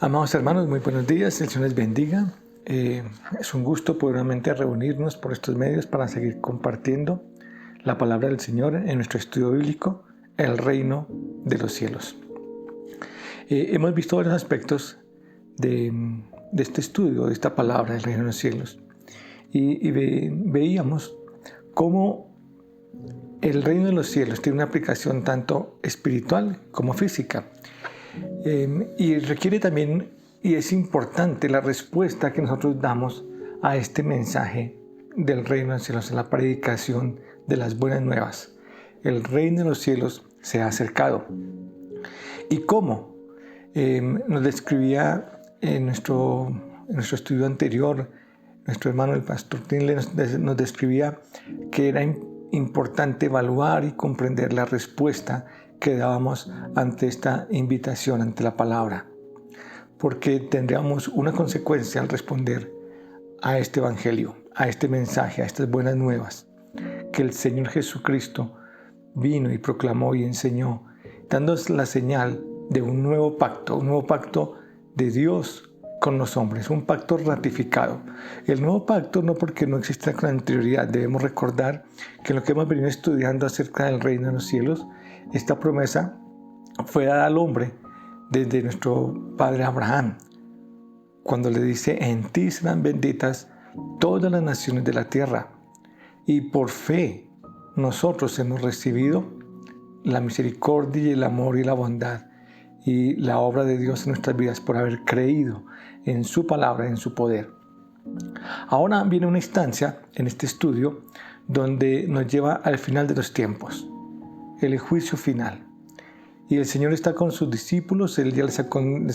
Amados hermanos, muy buenos días, el Señor les bendiga. Es un gusto poder nuevamente reunirnos por estos medios para seguir compartiendo la palabra del Señor en nuestro estudio bíblico, el reino de los cielos. Hemos visto varios aspectos de este estudio, de esta palabra del reino de los cielos, y veíamos cómo el reino de los cielos tiene una aplicación tanto espiritual como física. Y requiere también, y es importante, la respuesta que nosotros damos a este mensaje del reino de los cielos, a la predicación de las buenas nuevas. El reino de los cielos se ha acercado. ¿Y cómo? Nos describía en nuestro estudio anterior, nuestro hermano el pastor Tinle nos describía que era importante evaluar y comprender la respuesta que dábamos ante esta invitación, ante la palabra, porque tendríamos una consecuencia al responder a este evangelio, a este mensaje, a estas buenas nuevas que el Señor Jesucristo vino y proclamó y enseñó, dándonos la señal de un nuevo pacto de Dios con los hombres, un pacto ratificado. El nuevo pacto no porque no exista con anterioridad. Debemos recordar que lo que hemos venido estudiando acerca del reino de los cielos, esta promesa fue dada al hombre desde nuestro padre Abraham, cuando le dice: en ti serán benditas todas las naciones de la tierra. Y por fe nosotros hemos recibido la misericordia y el amor y la bondad y la obra de Dios en nuestras vidas por haber creído en su palabra, en su poder. Ahora viene una instancia en este estudio donde nos lleva al final de los tiempos, el juicio final. Y el Señor está con sus discípulos, Él ya les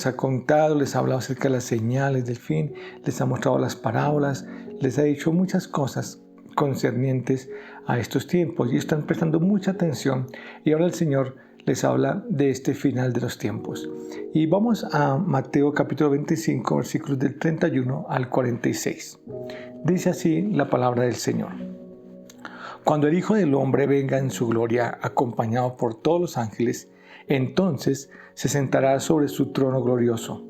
ha contado, les ha hablado acerca de las señales del fin, les ha mostrado las parábolas, les ha dicho muchas cosas concernientes a estos tiempos y están prestando mucha atención. Y ahora el Señor les habla de este final de los tiempos. Y vamos a Mateo capítulo 25, versículos del 31 al 46. Dice así la palabra del Señor: cuando el Hijo del Hombre venga en su gloria, acompañado por todos los ángeles, entonces se sentará sobre su trono glorioso.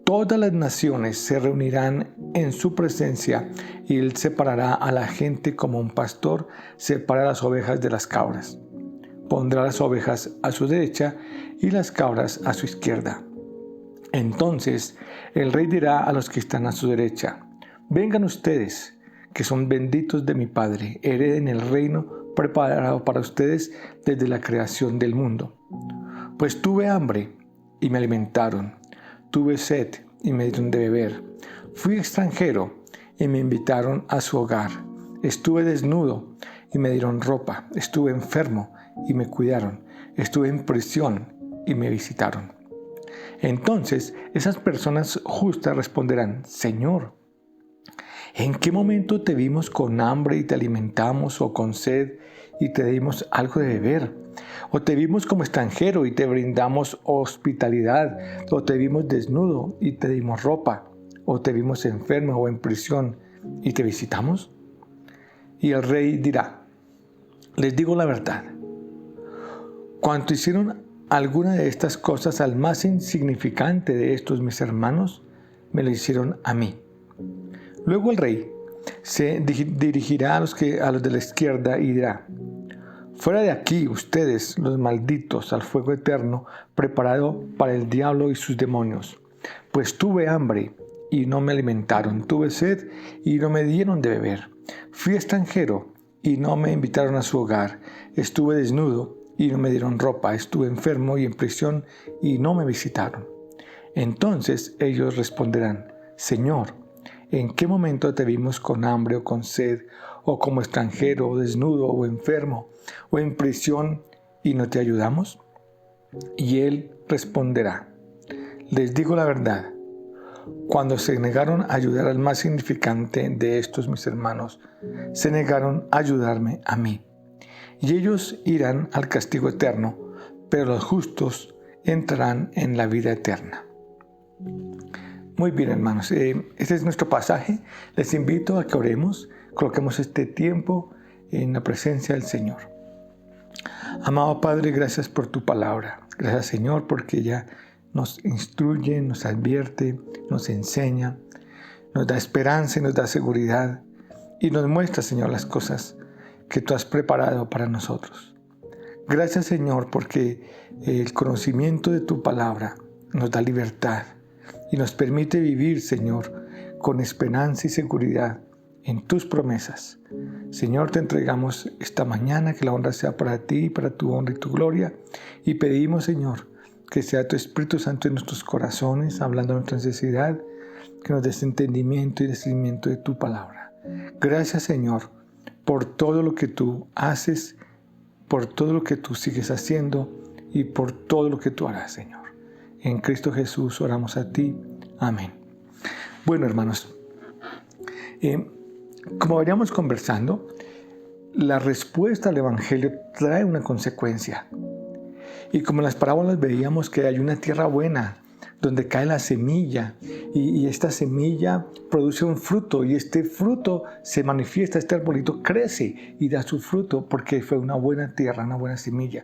Todas las naciones se reunirán en su presencia y Él separará a la gente como un pastor separa las ovejas de las cabras. Pondrá las ovejas a su derecha y las cabras a su izquierda. Entonces el Rey dirá a los que están a su derecha: vengan ustedes, que son benditos de mi Padre, hereden el reino preparado para ustedes desde la creación del mundo. Pues tuve hambre y me alimentaron, tuve sed y me dieron de beber, fui extranjero y me invitaron a su hogar, estuve desnudo y me dieron ropa, estuve enfermo y me cuidaron, estuve en prisión y me visitaron. Entonces esas personas justas responderán: Señor, ¿en qué momento te vimos con hambre y te alimentamos, o con sed y te dimos algo de beber? ¿O te vimos como extranjero y te brindamos hospitalidad? ¿O te vimos desnudo y te dimos ropa? ¿O te vimos enfermo o en prisión y te visitamos? Y el Rey dirá: les digo la verdad, cuanto hicieron alguna de estas cosas al más insignificante de estos mis hermanos, me lo hicieron a mí. Luego el Rey se dirigirá a los de la izquierda y dirá: fuera de aquí ustedes, los malditos, al fuego eterno preparado para el diablo y sus demonios. Pues tuve hambre y no me alimentaron, tuve sed y no me dieron de beber, fui extranjero y no me invitaron a su hogar, estuve desnudo y no me dieron ropa, estuve enfermo y en prisión y no me visitaron. Entonces ellos responderán: Señor, ¿en qué momento te vimos con hambre o con sed, o como extranjero, o desnudo, o enfermo, o en prisión, y no te ayudamos? Y Él responderá: les digo la verdad, cuando se negaron a ayudar al más insignificante de estos mis hermanos, se negaron a ayudarme a mí. Y ellos irán al castigo eterno, pero los justos entrarán en la vida eterna. Muy bien, hermanos, este es nuestro pasaje. Les invito a que oremos, coloquemos este tiempo en la presencia del Señor. Amado Padre, gracias por tu palabra. Gracias, Señor, porque ya nos instruye, nos advierte, nos enseña, nos da esperanza y nos da seguridad y nos muestra, Señor, las cosas que tú has preparado para nosotros. Gracias, Señor, porque el conocimiento de tu palabra nos da libertad y nos permite vivir, Señor, con esperanza y seguridad en tus promesas. Señor, te entregamos esta mañana, que la honra sea para ti, para tu honra y tu gloria. Y pedimos, Señor, que sea tu Espíritu Santo en nuestros corazones, hablando de nuestra necesidad, que nos des entendimiento y discernimiento de tu palabra. Gracias, Señor, por todo lo que tú haces, por todo lo que tú sigues haciendo y por todo lo que tú harás, Señor. En Cristo Jesús oramos a ti. Amén. Bueno, hermanos, como veníamos conversando, la respuesta al Evangelio trae una consecuencia. Y como en las parábolas veíamos que hay una tierra buena, donde cae la semilla, y esta semilla produce un fruto, y este fruto se manifiesta, este arbolito crece y da su fruto porque fue una buena tierra, una buena semilla.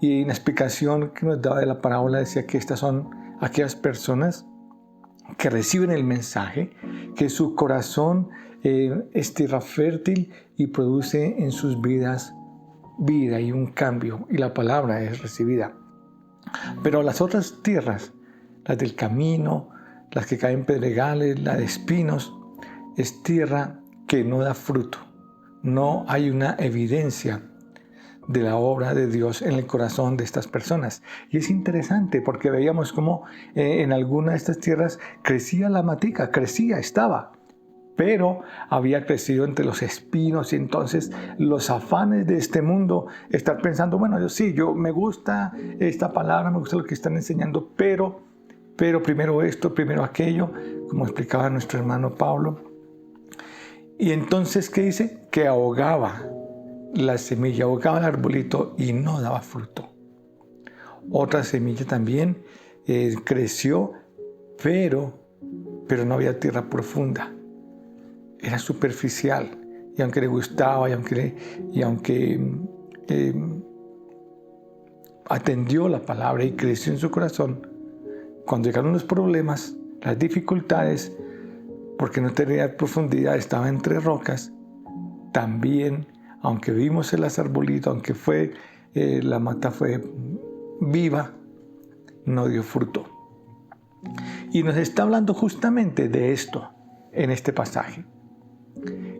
Y en la explicación que nos daba de la parábola decía que estas son aquellas personas que reciben el mensaje, que su corazón es tierra fértil y produce en sus vidas vida y un cambio, y la palabra es recibida. Pero las otras tierras, las del camino, las que caen en pedregales, la de espinos, es tierra que no da fruto. No hay una evidencia de la obra de Dios en el corazón de estas personas. Y es interesante porque veíamos cómo en alguna de estas tierras crecía la matica, estaba, pero había crecido entre los espinos, y entonces los afanes de este mundo, estar pensando, bueno, yo me gusta esta palabra, me gusta lo que están enseñando, pero primero esto, primero aquello, como explicaba nuestro hermano Pablo. Y entonces, ¿qué dice? Que ahogaba la semilla, ahogaba el arbolito y no daba fruto. Otra semilla también creció, pero no había tierra profunda. Era superficial, y aunque le gustaba, y aunque atendió la palabra y creció en su corazón, cuando llegaron los problemas, las dificultades, porque no tenía profundidad, estaba entre rocas, también, aunque vimos el arbolito, aunque la mata fue viva, no dio fruto. Y nos está hablando justamente de esto en este pasaje,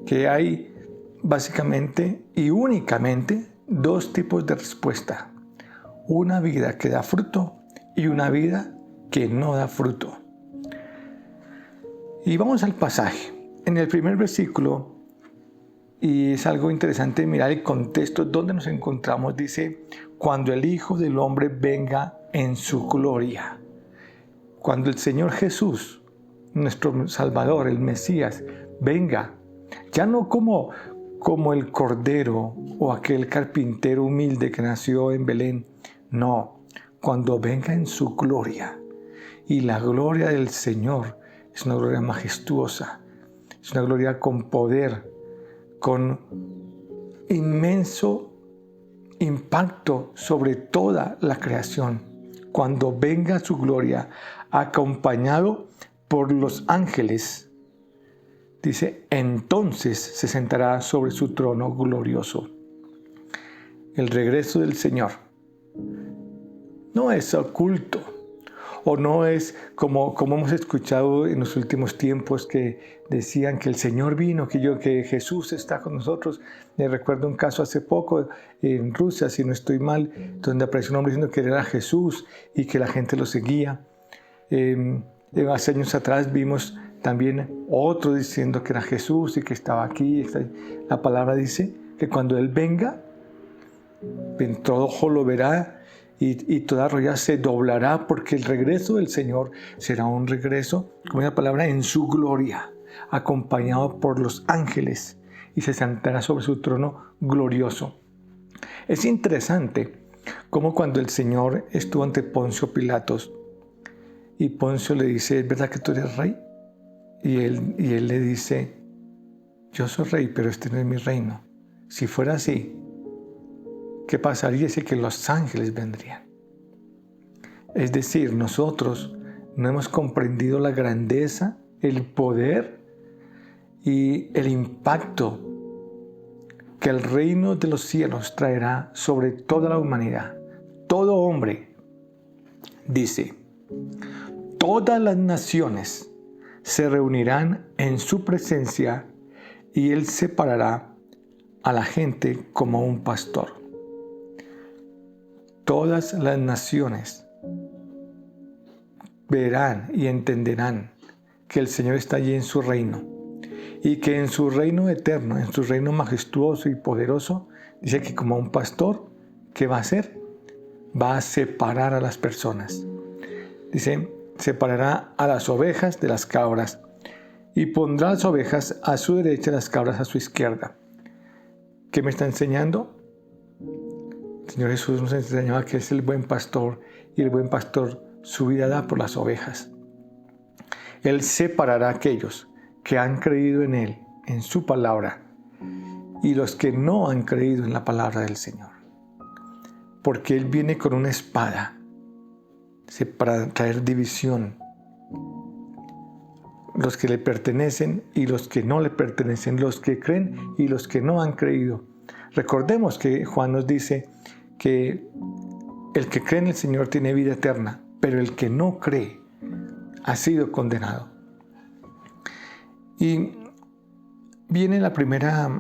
que hay básicamente y únicamente dos tipos de respuesta: una vida que da fruto y una vida que no da fruto. Y vamos al pasaje. En el primer versículo, y es algo interesante mirar el contexto donde nos encontramos, dice: cuando el Hijo del Hombre venga en su gloria. Cuando el Señor Jesús, nuestro Salvador, el Mesías, venga, ya no como el Cordero o aquel carpintero humilde que nació en Belén, no, cuando venga en su gloria. Y la gloria del Señor es una gloria majestuosa, es una gloria con poder, con inmenso impacto sobre toda la creación. Cuando venga su gloria, acompañado por los ángeles, dice, entonces se sentará sobre su trono glorioso. El regreso del Señor no es oculto, o no es como hemos escuchado en los últimos tiempos, que decían que el Señor vino, que Jesús está con nosotros. Me recuerdo un caso hace poco en Rusia, si no estoy mal, donde apareció un hombre diciendo que era Jesús y que la gente lo seguía. Hace años atrás vimos también otro diciendo que era Jesús y que estaba aquí. La palabra dice que cuando Él venga, todo ojo lo verá, y toda rodilla se doblará, porque el regreso del Señor será un regreso, como es la palabra, en su gloria, acompañado por los ángeles, y se sentará sobre su trono glorioso. Es interesante cómo cuando el Señor estuvo ante Poncio Pilatos, y Poncio le dice, ¿es verdad que tú eres rey? Y él le dice, yo soy rey, pero este no es mi reino. Si fuera así, ¿qué pasaría? Dice que los ángeles vendrían. Es decir, nosotros no hemos comprendido la grandeza, el poder y el impacto que el reino de los cielos traerá sobre toda la humanidad. Todo hombre, dice, todas las naciones se reunirán en su presencia y él separará a la gente como un pastor. Todas las naciones verán y entenderán que el Señor está allí en su reino y que en su reino eterno, en su reino majestuoso y poderoso, dice que como un pastor, ¿qué va a hacer? Va a separar a las personas. Dice, separará a las ovejas de las cabras y pondrá las ovejas a su derecha y las cabras a su izquierda. ¿Qué me está enseñando? El Señor Jesús nos enseñaba que es el buen pastor y el buen pastor su vida da por las ovejas. Él separará a aquellos que han creído en Él, en su palabra, y los que no han creído en la palabra del Señor. Porque Él viene con una espada para traer división. Los que le pertenecen y los que no le pertenecen, los que creen y los que no han creído. Recordemos que Juan nos dice que el que cree en el Señor tiene vida eterna, pero el que no cree ha sido condenado. Y viene la primera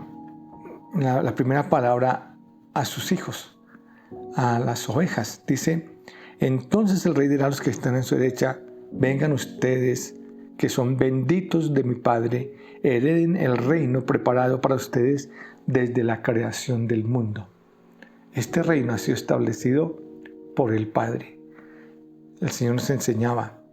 palabra a sus hijos, a las ovejas. Dice, entonces el rey dirá a los que están en su derecha, vengan ustedes que son benditos de mi Padre, hereden el reino preparado para ustedes desde la creación del mundo. Este reino ha sido establecido por el Padre. El Señor nos enseñaba,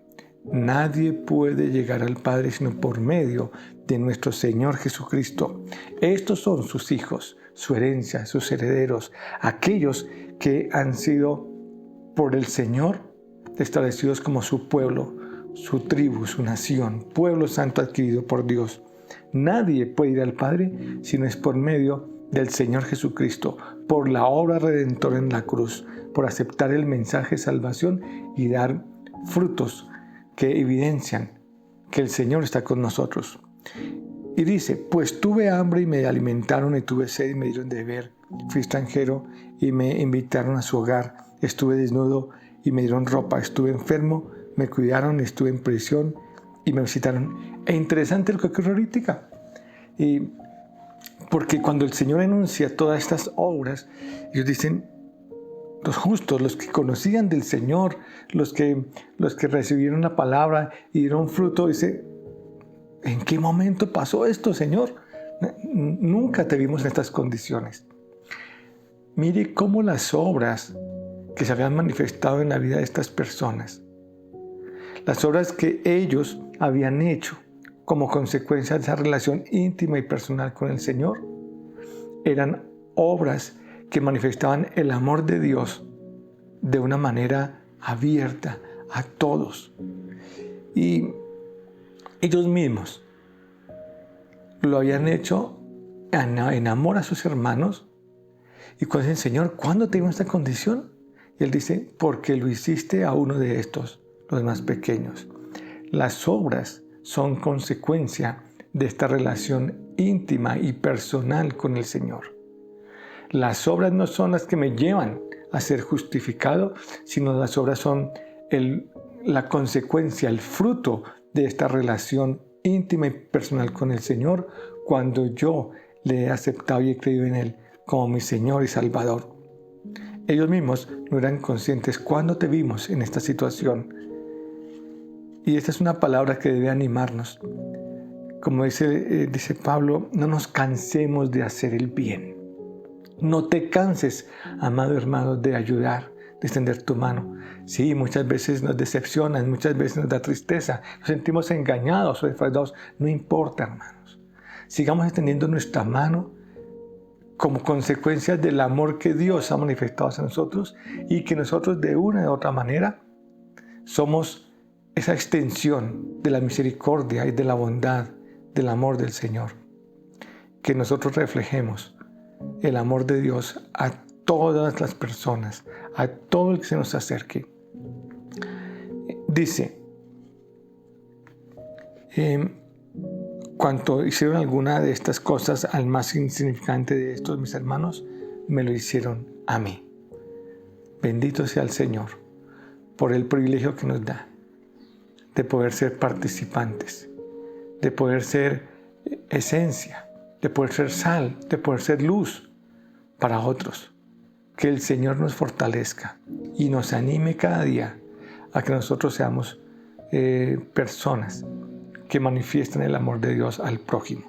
nadie puede llegar al Padre sino por medio de nuestro Señor Jesucristo. Estos son sus hijos, su herencia, sus herederos, aquellos que han sido por el Señor establecidos como su pueblo, su tribu, su nación, pueblo santo adquirido por Dios. Nadie puede ir al Padre si no es por medio del Señor Jesucristo, por la obra redentora en la cruz, por aceptar el mensaje de salvación y dar frutos que evidencian que el Señor está con nosotros. Y dice, pues tuve hambre y me alimentaron, y tuve sed y me dieron de beber, fui extranjero y me invitaron a su hogar, estuve desnudo y me dieron ropa, estuve enfermo, me cuidaron, estuve en prisión y me visitaron. Es interesante lo que ocurre ahorita. Y porque cuando el Señor enuncia todas estas obras, ellos dicen, los justos, los que conocían del Señor, los que recibieron la palabra y dieron fruto, dice, ¿en qué momento pasó esto, Señor? Nunca te vimos en estas condiciones. Mire cómo las obras que se habían manifestado en la vida de estas personas, las obras que ellos habían hecho como consecuencia de esa relación íntima y personal con el Señor, eran obras que manifestaban el amor de Dios de una manera abierta a todos. Y ellos mismos lo habían hecho en amor a sus hermanos. Y cuando dicen, Señor, ¿cuándo te dimos esta condición? Y Él dice, porque lo hiciste a uno de estos, los más pequeños. Las obras son consecuencia de esta relación íntima y personal con el Señor. Las obras no son las que me llevan a ser justificado, sino las obras son la consecuencia, el fruto de esta relación íntima y personal con el Señor cuando yo le he aceptado y he creído en Él como mi Señor y Salvador. Ellos mismos no eran conscientes cuando te vimos en esta situación. Y esta es una palabra que debe animarnos. Como dice Pablo, no nos cansemos de hacer el bien. No te canses, amado hermano, de ayudar, de extender tu mano. Sí, muchas veces nos decepcionan, muchas veces nos da tristeza, nos sentimos engañados o defraudados. No importa, hermanos. Sigamos extendiendo nuestra mano como consecuencia del amor que Dios ha manifestado hacia nosotros y que nosotros de una u otra manera somos esa extensión de la misericordia y de la bondad, del amor del Señor. Que nosotros reflejemos el amor de Dios a todas las personas, a todo el que se nos acerque. dice, cuanto hicieron alguna de estas cosas al más insignificante de estos mis hermanos, me lo hicieron a mí. Bendito sea el Señor por el privilegio que nos da de poder ser participantes, de poder ser esencia, de poder ser sal, de poder ser luz para otros. Que el Señor nos fortalezca y nos anime cada día a que nosotros seamos personas que manifiestan el amor de Dios al prójimo.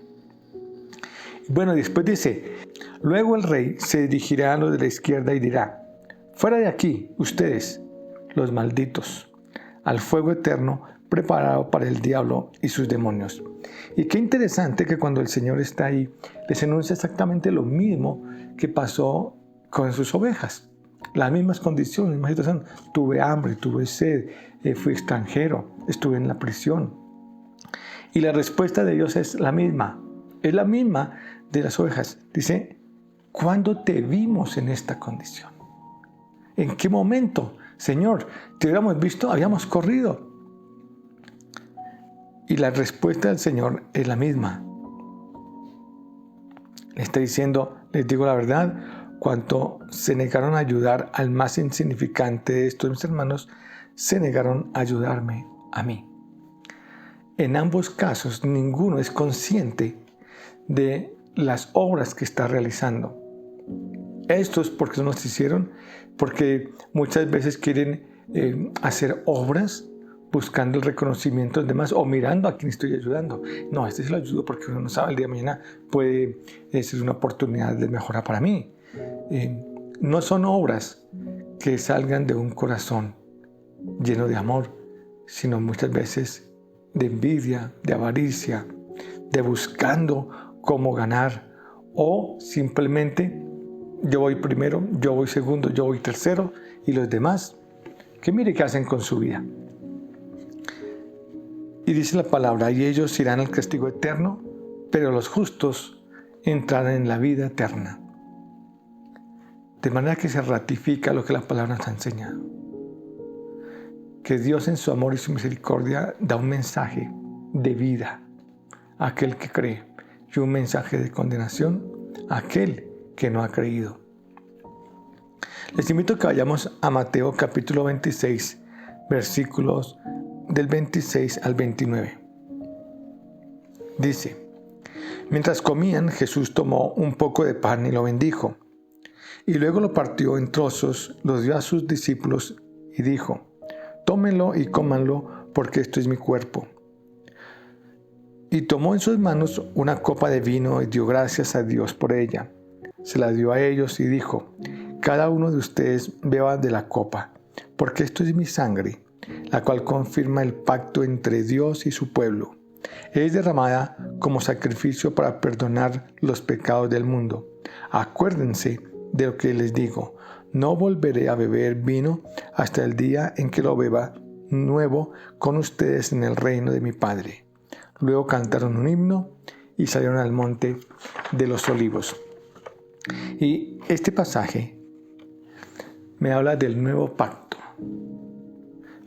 Bueno, después dice, luego el rey se dirigirá a los de la izquierda y dirá, fuera de aquí, ustedes, los malditos, al fuego eterno preparado para el diablo y sus demonios. Y qué interesante que cuando el Señor está ahí, les enuncia exactamente lo mismo que pasó con sus ovejas. Las mismas condiciones, la misma situación. Tuve hambre, tuve sed, fui extranjero, estuve en la prisión. Y la respuesta de Dios es la misma de las ovejas. Dice, ¿cuándo te vimos en esta condición? ¿En qué momento? Señor, te hubiéramos visto, habíamos corrido. Y la respuesta del Señor es la misma. Le está diciendo, les digo la verdad, cuanto se negaron a ayudar al más insignificante de estos mis hermanos, se negaron a ayudarme a mí. En ambos casos, ninguno es consciente de las obras que está realizando. Estos, porque no los hicieron, porque muchas veces quieren hacer obras buscando el reconocimiento de los demás o mirando a quien estoy ayudando. No, se lo ayudo porque uno no sabe, el día de mañana puede ser una oportunidad de mejora para mí. No son obras que salgan de un corazón lleno de amor, sino muchas veces de envidia, de avaricia, de buscando cómo ganar, o simplemente yo voy primero, yo voy segundo, yo voy tercero, y los demás, que mire qué hacen con su vida. Y dice la palabra, y ellos irán al castigo eterno, pero los justos entrarán en la vida eterna. De manera que se ratifica lo que la palabra nos ha enseñado. Que Dios en su amor y su misericordia da un mensaje de vida a aquel que cree y un mensaje de condenación a aquel que no ha creído. Les invito a que vayamos a Mateo capítulo 26, versículos del 26 al 29. Dice, mientras comían, Jesús tomó un poco de pan y lo bendijo, y luego lo partió en trozos, lo dio a sus discípulos y dijo, tómenlo y cómanlo, porque esto es mi cuerpo. Y tomó en sus manos una copa de vino y dio gracias a Dios por ella. Se la dio a ellos y dijo, cada uno de ustedes beba de la copa, porque esto es mi sangre, la cual confirma el pacto entre Dios y su pueblo. Es derramada como sacrificio para perdonar los pecados del mundo. Acuérdense de lo que les digo, no volveré a beber vino hasta el día en que lo beba nuevo con ustedes en el reino de mi Padre. Luego cantaron un himno y salieron al monte de los olivos. Y este pasaje me habla del nuevo pacto.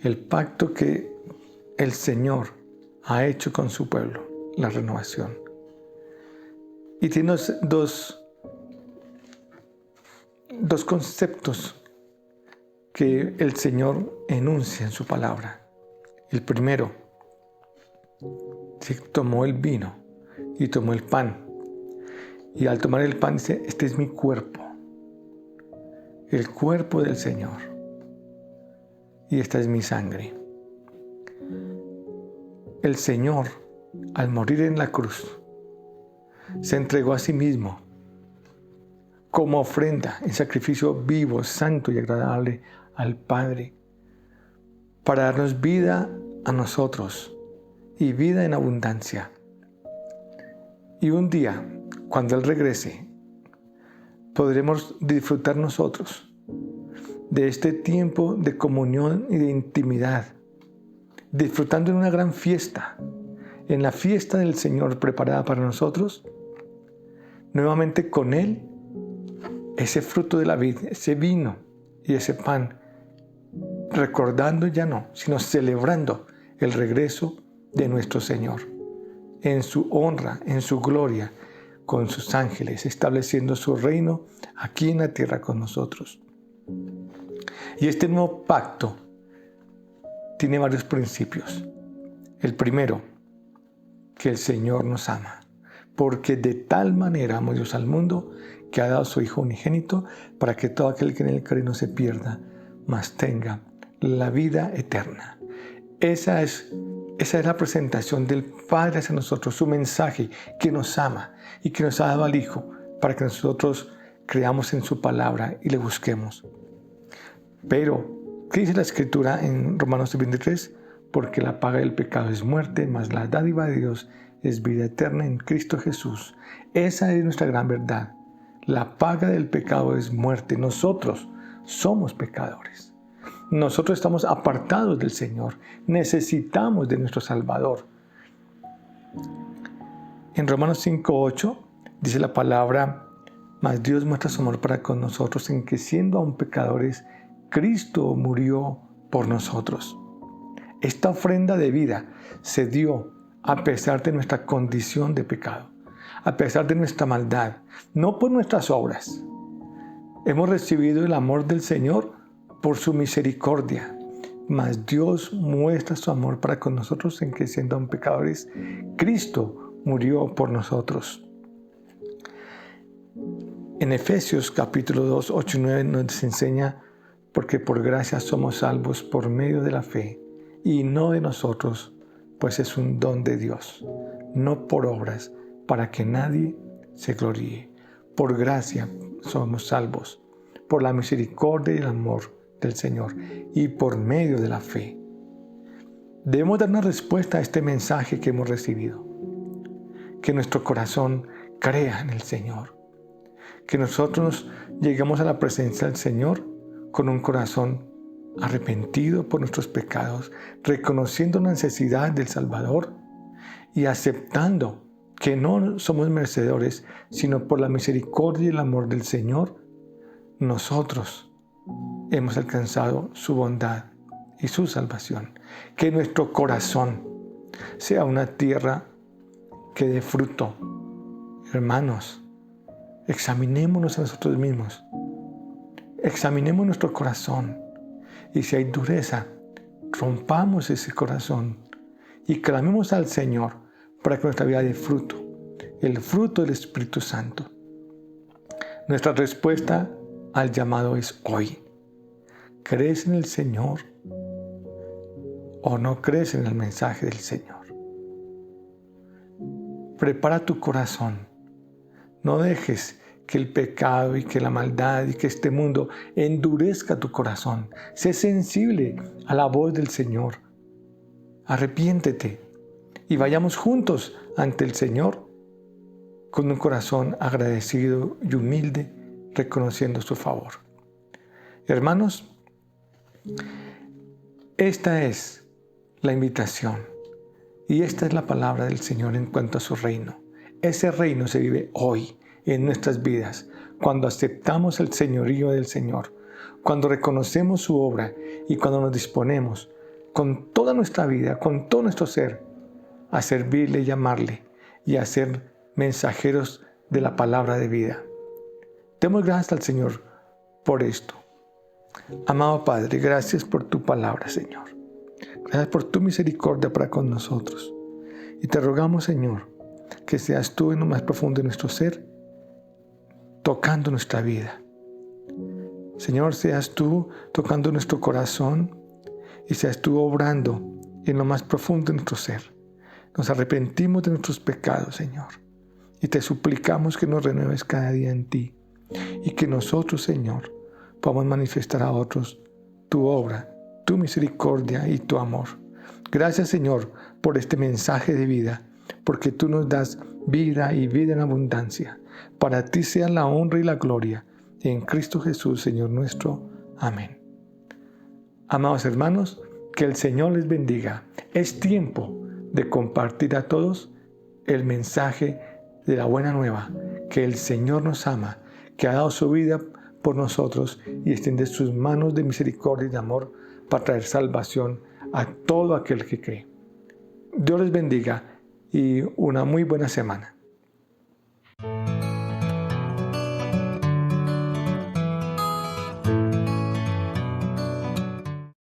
El pacto que el Señor ha hecho con su pueblo, la renovación. Y tiene dos conceptos que el Señor enuncia en su palabra. El primero, se tomó el vino y tomó el pan. Y al tomar el pan dice, este es mi cuerpo, el cuerpo del Señor. Y esta es mi sangre. El Señor, al morir en la cruz, se entregó a sí mismo como ofrenda, en sacrificio vivo, santo y agradable al Padre, para darnos vida a nosotros y vida en abundancia. Y un día, cuando Él regrese, podremos disfrutar nosotros de este tiempo de comunión y de intimidad, disfrutando en una gran fiesta, en la fiesta del Señor preparada para nosotros, nuevamente con Él, ese fruto de la vid, ese vino y ese pan recordando ya no, sino celebrando el regreso de nuestro Señor, en su honra, en su gloria, con sus ángeles, estableciendo su reino aquí en la tierra con nosotros. Y este nuevo pacto tiene varios principios. El primero, que el Señor nos ama, porque de tal manera amó Dios al mundo que ha dado a su Hijo unigénito para que todo aquel que en él cree no se pierda, mas tenga la vida eterna. Esa es la presentación del Padre hacia nosotros, su mensaje, que nos ama y que nos ha dado al Hijo para que nosotros creamos en su palabra y le busquemos. Pero, ¿qué dice la Escritura en Romanos 23? Porque la paga del pecado es muerte, mas la dádiva de Dios es vida eterna en Cristo Jesús. Esa es nuestra gran verdad. La paga del pecado es muerte. Nosotros somos pecadores. Nosotros estamos apartados del Señor. Necesitamos de nuestro Salvador. En Romanos 5:8 dice la palabra: mas Dios muestra su amor para con nosotros en que siendo aún pecadores, Cristo murió por nosotros. Esta ofrenda de vida se dio a pesar de nuestra condición de pecado, a pesar de nuestra maldad, no por nuestras obras. Hemos recibido el amor del Señor por su misericordia, mas Dios muestra su amor para con nosotros en que siendo aún pecadores, Cristo murió por nosotros. En Efesios capítulo 2, 8 y 9 nos enseña: porque por gracia somos salvos por medio de la fe, y no de nosotros, pues es un don de Dios, no por obras, para que nadie se gloríe. Por gracia somos salvos, por la misericordia y el amor del Señor, y por medio de la fe. Debemos dar una respuesta a este mensaje que hemos recibido. Que nuestro corazón crea en el Señor. Que nosotros lleguemos a la presencia del Señor con un corazón arrepentido por nuestros pecados, reconociendo la necesidad del Salvador y aceptando que no somos merecedores, sino por la misericordia y el amor del Señor, nosotros hemos alcanzado su bondad y su salvación. Que nuestro corazón sea una tierra que dé fruto. Hermanos, examinémonos a nosotros mismos. Examinemos nuestro corazón. Y si hay dureza, rompamos ese corazón y clamemos al Señor para que nuestra vida dé fruto, el fruto del Espíritu Santo. Nuestra respuesta al llamado es hoy. ¿Crees en el Señor o no crees en el mensaje del Señor? Prepara tu corazón. No dejes que el pecado y que la maldad y que este mundo endurezca tu corazón. Sé sensible a la voz del Señor. Arrepiéntete y vayamos juntos ante el Señor con un corazón agradecido y humilde, reconociendo su favor. Hermanos, esta es la invitación y esta es la palabra del Señor en cuanto a su reino. Ese reino se vive hoy en nuestras vidas, cuando aceptamos el señorío del Señor, cuando reconocemos su obra y cuando nos disponemos con toda nuestra vida, con todo nuestro ser, a servirle y amarle y a ser mensajeros de la palabra de vida. Demos gracias al Señor por esto. Amado Padre, gracias por tu palabra, Señor. Gracias por tu misericordia para con nosotros. Y te rogamos, Señor, que seas tú en lo más profundo de nuestro ser, tocando nuestra vida. Señor, seas tú tocando nuestro corazón y seas tú obrando en lo más profundo de nuestro ser. Nos arrepentimos de nuestros pecados, Señor, y te suplicamos que nos renueves cada día en ti y que nosotros, Señor, podamos manifestar a otros tu obra, tu misericordia y tu amor. Gracias, Señor, por este mensaje de vida, porque tú nos das vida y vida en abundancia. Para ti sea la honra y la gloria. En Cristo Jesús, Señor nuestro. Amén. Amados hermanos, que el Señor les bendiga. Es tiempo de compartir a todos el mensaje de la buena nueva, que el Señor nos ama, que ha dado su vida por nosotros y extiende sus manos de misericordia y de amor para traer salvación a todo aquel que cree. Dios les bendiga y una muy buena semana.